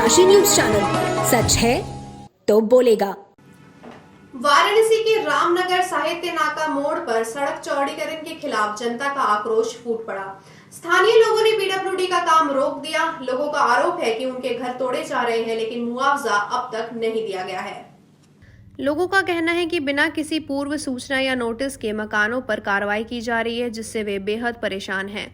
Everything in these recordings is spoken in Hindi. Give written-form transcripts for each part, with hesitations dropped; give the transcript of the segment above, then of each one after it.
डनकाशी न्यूज चैनल, सच है तो बोलेगा। वाराणसी के रामनगर साहित्य नाका मोड़ पर सड़क चौड़ीकरण के खिलाफ जनता का आक्रोश फूट पड़ा। स्थानीय लोगों ने पीडब्ल्यूडी का काम रोक दिया। लोगों का आरोप है कि उनके घर तोड़े जा रहे हैं, लेकिन मुआवजा अब तक नहीं दिया गया है। लोगों का कहना है कि बिना किसी पूर्व सूचना या नोटिस के मकानों पर कार्रवाई की जा रही है, जिससे वे बेहद परेशान हैं।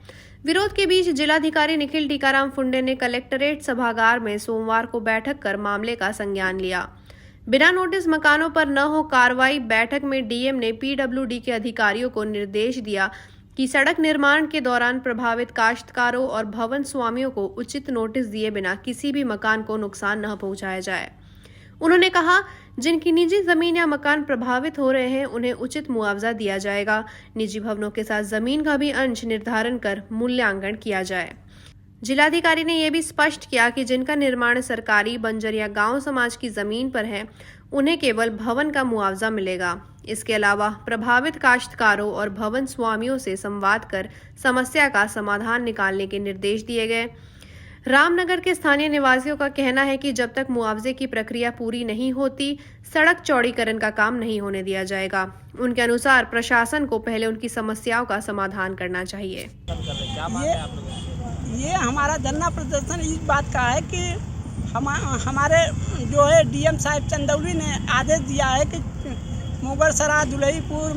विरोध के बीच जिलाधिकारी निखिल टीकाराम फुंडे ने कलेक्ट्रेट सभागार में सोमवार को बैठक कर मामले का संज्ञान लिया। बिना नोटिस मकानों पर न हो कार्रवाई। बैठक में डीएम ने पीडब्ल्यूडी के अधिकारियों को निर्देश दिया कि सड़क निर्माण के दौरान प्रभावित काश्तकारों और भवन स्वामियों को उचित नोटिस दिए बिना किसी भी मकान को नुकसान न पहुंचाया जाए। उन्होंने कहा, जिनकी निजी जमीन या मकान प्रभावित हो रहे हैं उन्हें उचित मुआवजा दिया जाएगा। निजी भवनों के साथ जमीन का भी अंश निर्धारण कर मूल्यांकन किया जाए। जिलाधिकारी ने यह भी स्पष्ट किया कि जिनका निर्माण सरकारी, बंजर या गांव समाज की जमीन पर है, उन्हें केवल भवन का मुआवजा मिलेगा। इसके अलावा प्रभावित काश्तकारों और भवन स्वामियों से संवाद कर समस्या का समाधान निकालने के निर्देश दिए गए। रामनगर के स्थानीय निवासियों का कहना है कि जब तक मुआवजे की प्रक्रिया पूरी नहीं होती, सड़क चौड़ीकरण का काम नहीं होने दिया जाएगा। उनके अनुसार प्रशासन को पहले उनकी समस्याओं का समाधान करना चाहिए। ये हमारा धरना प्रदर्शन इस बात का है कि हमारे जो है डीएम साहब चंदौली ने आदेश दिया है कि मुगलसराय, दुलहीपुर,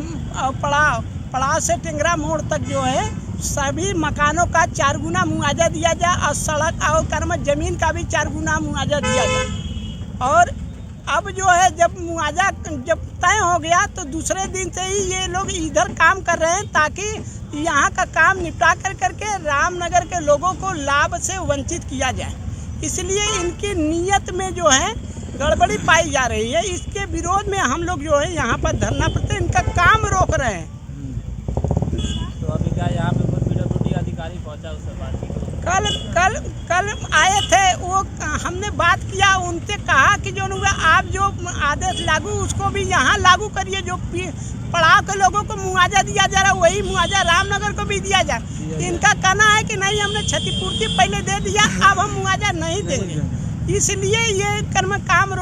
पड़ाव से टेंगरा मोड़ तक जो है सभी मकानों का 4 गुना मुआवजा दिया जाए और सड़क और कर्म जमीन का भी 4 गुना मुआवजा दिया जाए। और अब जो है जब मुआवजा जब तय हो गया तो दूसरे दिन से ही ये लोग इधर काम कर रहे हैं ताकि यहाँ का काम निपटा करके रामनगर के लोगों को लाभ से वंचित किया जाए। इसलिए इनकी नीयत में जो है गड़बड़ी पाई जा रही है। इसके विरोध में हम लोग जो है यहाँ पर धरना प्रदर्शन इनका काम रोक रहे हैं। तो अभी क्या यहाँ पे कोई पीडब्ल्यूडी अधिकारी पहुँचा, उससे बात की? कल आए थे, वो हमने बात किया, उनसे कहा कि जो आप जो आदेश लागू उसको भी यहाँ लागू करिए। जो पड़ाव के लोगों को मुआवजा दिया जा रहा है वही मुआवजा रामनगर को भी दिया जाए। इनका कहना है कि नहीं, हमने क्षतिपूर्ति पहले दे दिया, अब हम मुआवजा नहीं देंगे। इसलिए ये काम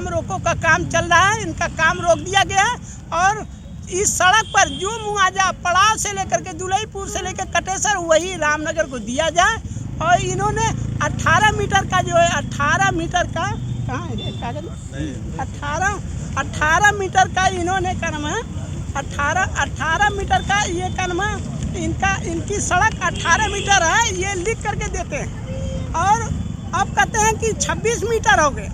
रोको का काम चल रहा है। इनका काम रोक दिया गया है और इस सड़क पर जो मुआवजा पड़ाव से लेकर के दुलहीपुर से लेकर कटेसर वही रामनगर को दिया जाए। और इन्होंने 18 मीटर का जो है 18 मीटर का कहाँ है कागज, 18 मीटर का इन्होंने कर्म है 18 मीटर का ये कर्म इनकी सड़क 18 मीटर है, ये लिख करके देते हैं। और अब कहते हैं कि 26 मीटर हो गए।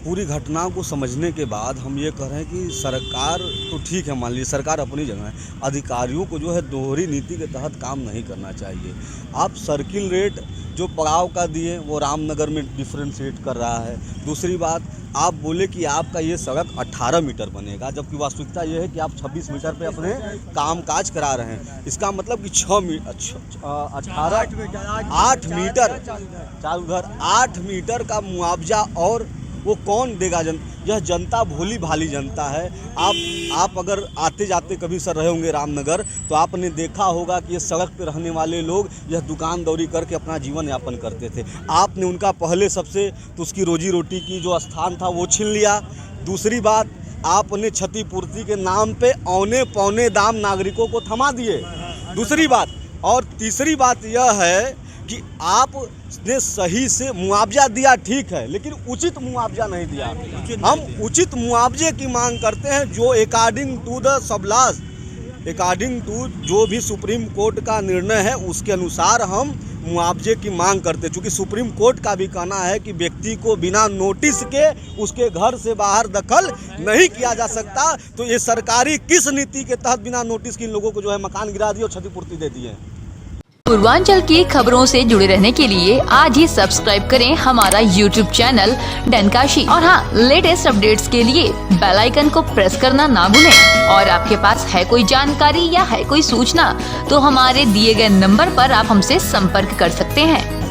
पूरी घटनाओं को समझने के बाद हम ये कह रहे हैं कि सरकार तो ठीक है, मान लीजिए सरकार अपनी जगह है, अधिकारियों को जो है दोहरी नीति के तहत काम नहीं करना चाहिए। आप सर्किल रेट जो पड़ाव का दिए वो रामनगर में डिफ्रेंशिएट कर रहा है। दूसरी बात, आप बोले कि आपका ये सड़क 18 मीटर बनेगा, जबकि वास्तविकता ये है कि आप 26 मीटर पे अपने काम काज करा रहे हैं। इसका मतलब कि 8 मीटर का मुआवजा, और वो कौन देगा? यह जनता भोली भाली जनता है। आप अगर आते जाते कभी सर रहे होंगे रामनगर, तो आपने देखा होगा कि ये सड़क पे रहने वाले लोग यह दुकान दौरी करके अपना जीवन यापन करते थे। आपने उनका पहले सबसे तो उसकी रोजी रोटी की जो स्थान था वो छीन लिया। दूसरी बात, आपने क्षतिपूर्ति के नाम पे औने पौने दाम नागरिकों को थमा दिए। दूसरी बात, और तीसरी बात यह है कि आपने सही से मुआवजा दिया, ठीक है, लेकिन उचित मुआवजा नहीं दिया। हम उचित मुआवजे की मांग करते हैं, जो according to the syllabus, according to जो भी सुप्रीम कोर्ट का निर्णय है उसके अनुसार हम मुआवजे की मांग करते हैं। चूँकि सुप्रीम कोर्ट का भी कहना है कि व्यक्ति को बिना नोटिस के उसके घर से बाहर दखल नहीं किया जा सकता, तो ये सरकारी किस नीति के तहत बिना नोटिस के इन लोगों को जो है मकान गिरा दिए और क्षतिपूर्ति दे दी है। पूर्वांचल की खबरों से जुड़े रहने के लिए आज ही सब्सक्राइब करें हमारा YouTube चैनल डनकाशी। और हाँ, लेटेस्ट अपडेट्स के लिए बेल आइकन को प्रेस करना ना भूलें। और आपके पास है कोई जानकारी या है कोई सूचना, तो हमारे दिए गए नंबर पर आप हमसे संपर्क कर सकते हैं।